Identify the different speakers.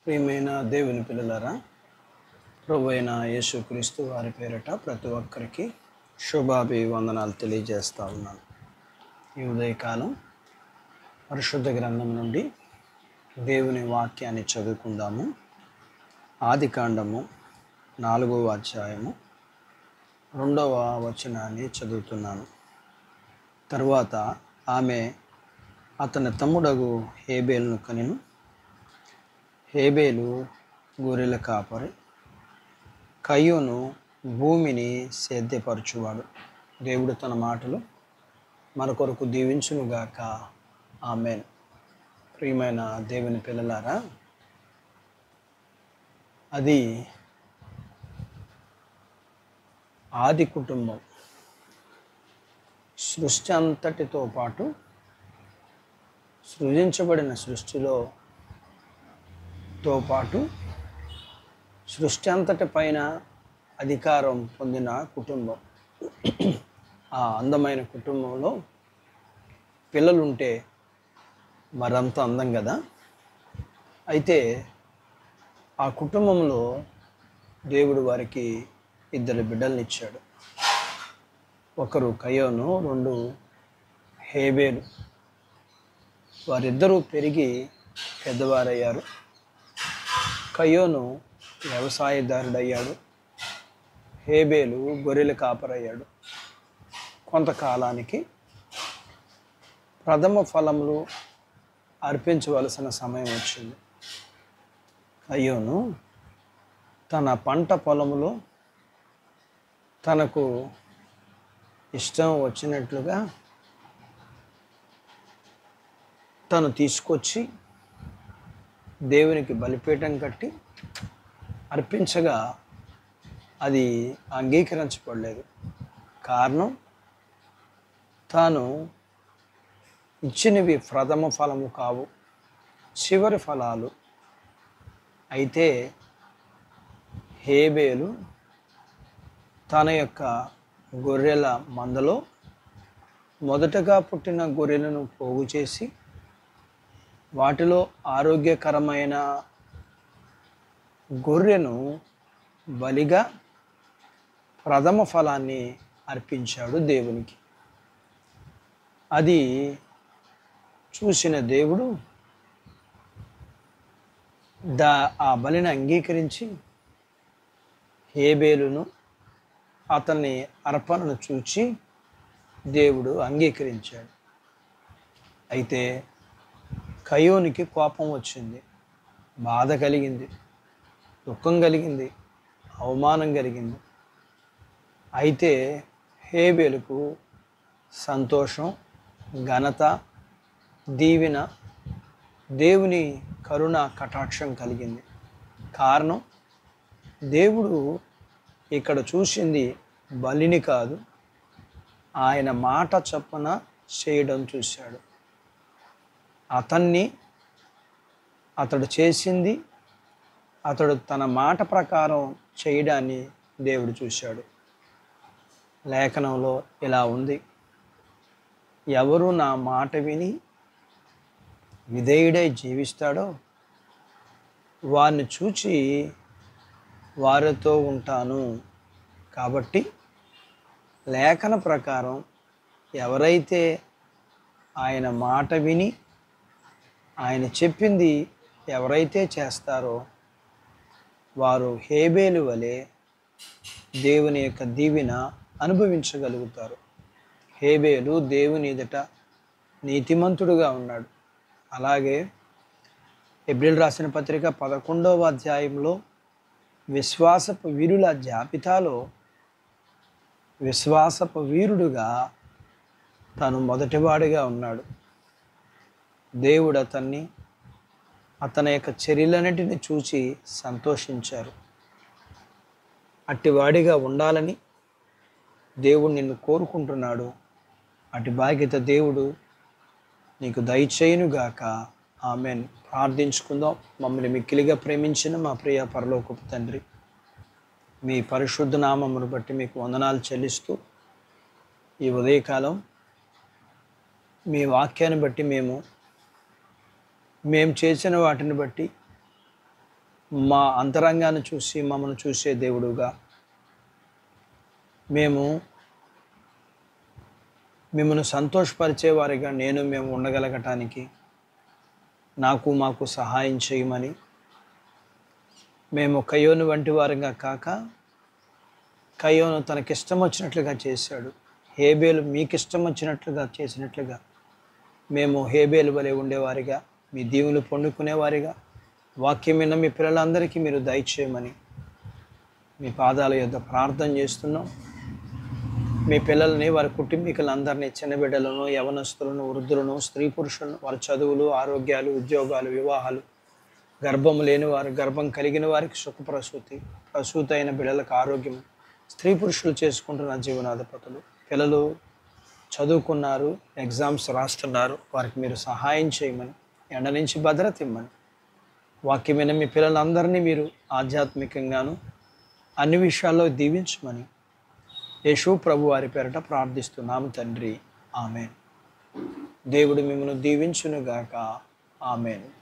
Speaker 1: ప్రియమైన దేవుని పిల్లలారా, ప్రభువైన యేసుక్రీస్తు వారి పేరిట ప్రతి ఒక్కరికి శుభాభివందనాలు తెలియజేస్తా ఉన్నాను. ఈ ఉదయకాలం పరిశుద్ధ గ్రంథం నుండి దేవుని వాక్యాన్ని చదువుకుందాము. ఆదికాండము 4వ అధ్యాయము 2వ వచనాన్ని చదువుతున్నాను. తరువాత ఆమె అతని తమ్ముడగు హేబేలును కనెను. హేబేలు గొర్రెల కాపరి, కయ్యూను భూమిని సేద్యపరచువాడు. దేవుడు తన మాటలు మన కొరకు దీవించునుగాక. ఆమేన్. ప్రియమైన దేవుని పిల్లలారా, అది ఆది కుటుంబం. సృష్టి అంతటితో పాటు సృజించబడిన సృష్టితో పాటు సృష్టి అంతటి పైన అధికారం పొందిన కుటుంబం. ఆ అందమైన కుటుంబంలో పిల్లలుంటే మరంత అందం కదా. అయితే ఆ కుటుంబంలో దేవుడు వారికి 2 బిడ్డల్ని ఇచ్చాడు. ఒకరు కయ్యూను, 2 హేబేలు. వారిద్దరూ పెరిగి పెద్దవారయ్యారు. కయ్యూను వ్యవసాయదారుడయ్యాడు. హేబేలు గొర్రెల కాపరయ్యాడు. కొంతకాలానికి ప్రథమ ఫలములు అర్పించవలసిన సమయం వచ్చింది. కయ్యూను తన పంట పొలములో తనకు ఇష్టం వచ్చినట్లుగా తను తీసుకొచ్చి దేవునికి బలిపీఠం కట్టి అర్పించగా అది అంగీకరించబడలేదు. కారణం, తాను ఇచ్చినవి ప్రథమ ఫలము కావు, చివరి ఫలాలు. అయితే హేబేలు తన యొక్క గొర్రెల మందలో మొదటగా పుట్టిన గొర్రెలను పోగు చేసి వాటిలో ఆరోగ్యకరమైన గొర్రెను బలిగా ప్రథమ ఫలాన్ని అర్పించాడు దేవునికి. అది చూసిన దేవుడు ఆ బలిని అంగీకరించి హేబేలును అతన్ని అర్పణను చూచి దేవుడు అంగీకరించాడు. అయితే కయ్యూనికి కోపం వచ్చింది, బాధ కలిగింది, దుఃఖం కలిగింది, అవమానం కలిగింది. అయితే హేబేలుకు సంతోషం, ఘనత, దీవెన, దేవుని కరుణ కటాక్షం కలిగింది. కారణం, దేవుడు ఇక్కడ చూసింది బలిని కాదు, ఆయన మాట చొప్పున చేయడం చూశాడు. అతడు చేసింది, అతడు తన మాట ప్రకారం చేయడాన్ని దేవుడు చూశాడు. లేఖనంలో ఇలా ఉంది, ఎవరు నా మాట విని విధేయుడై జీవిస్తాడో వారిని చూచి వారితో ఉంటాను. కాబట్టి లేఖన ప్రకారం ఎవరైతే ఆయన మాట విని ఆయన చెప్పింది ఎవరైతే చేస్తారో వారు హేబేలు వలె దేవుని యొక్క దీవెన అనుభవించగలుగుతారు. హేబేలు దేవుని ఎదుట నీతిమంతుడుగా ఉన్నాడు. అలాగే హెబ్రీయులకు రాసిన పత్రిక 11వ అధ్యాయంలో విశ్వాసపు వీరుల జాబితాలో విశ్వాసపు వీరుడుగా తను మొదటివాడిగా ఉన్నాడు. దేవుడు అతని యొక్క చర్యలన్నిటిని చూచి సంతోషించారు. అట్టివాడిగా ఉండాలని దేవుడు నిన్ను కోరుకుంటున్నాడు. అటు బాధ్యత దేవుడు నీకు దయచేయునుగాక. ఆమెన్. ప్రార్థించుకుందాం. మమ్మల్ని మిక్కిలిగా ప్రేమించిన మా ప్రియ పరలోకపు తండ్రి, మీ పరిశుద్ధ నామమును బట్టి మీకు వందనాలు చెల్లిస్తూ ఈ ఉదయకాలం మీ వాక్యాన్ని బట్టి మేము చేసిన వాటిని బట్టి మా అంతరంగాన్ని చూసి మమ్మల్ని చూసే దేవుడుగా మేము మిమ్మల్ని సంతోషపరిచే వారిగా మేము ఉండగలగటానికి మాకు సహాయం చేయమని, మేము కయ్యోను వంటి వారిగా కాక, కయ్యోను తనకిష్టం వచ్చినట్లుగా చేశాడు, హేబేలు మీకు ఇష్టం వచ్చినట్లుగా చేసినట్లుగా మేము హేబేలు వలె ఉండేవారిగా, మీ దీవులు పొందుకునేవారిగా వాక్యం విన్న మీ పిల్లలందరికీ మీరు దయచేయమని మీ పాదాల యొద్ద ప్రార్థన చేస్తున్నాం. మీ పిల్లల్ని, వారి కుటుంబీకులందరినీ, చిన్న బిడ్డలను, యవనస్తులను, వృద్ధులను, స్త్రీ పురుషులను, వారి చదువులు, ఆరోగ్యాలు, ఉద్యోగాలు, వివాహాలు, గర్భం లేని వారు, గర్భం కలిగిన వారికి సుఖప్రసూతి, ప్రసూతి అయిన బిడ్డలకు ఆరోగ్యం, స్త్రీ పురుషులు చేసుకుంటున్న జీవనాధిపతులు, పిల్లలు చదువుకున్నారు, ఎగ్జామ్స్ రాస్తున్నారు, వారికి మీరు సహాయం చేయమని, ఎండ నుంచి భద్రత ఇమ్మని, వాక్యమైన మీ పిల్లలందరినీ మీరు ఆధ్యాత్మికంగాను అన్ని విషయాల్లో దీవించమని యేసు ప్రభు వారి పేరట ప్రార్థిస్తున్నాము తండ్రి. ఆమెన్. దేవుడు మిమ్మల్ని దీవించునుగాక. ఆమెన్.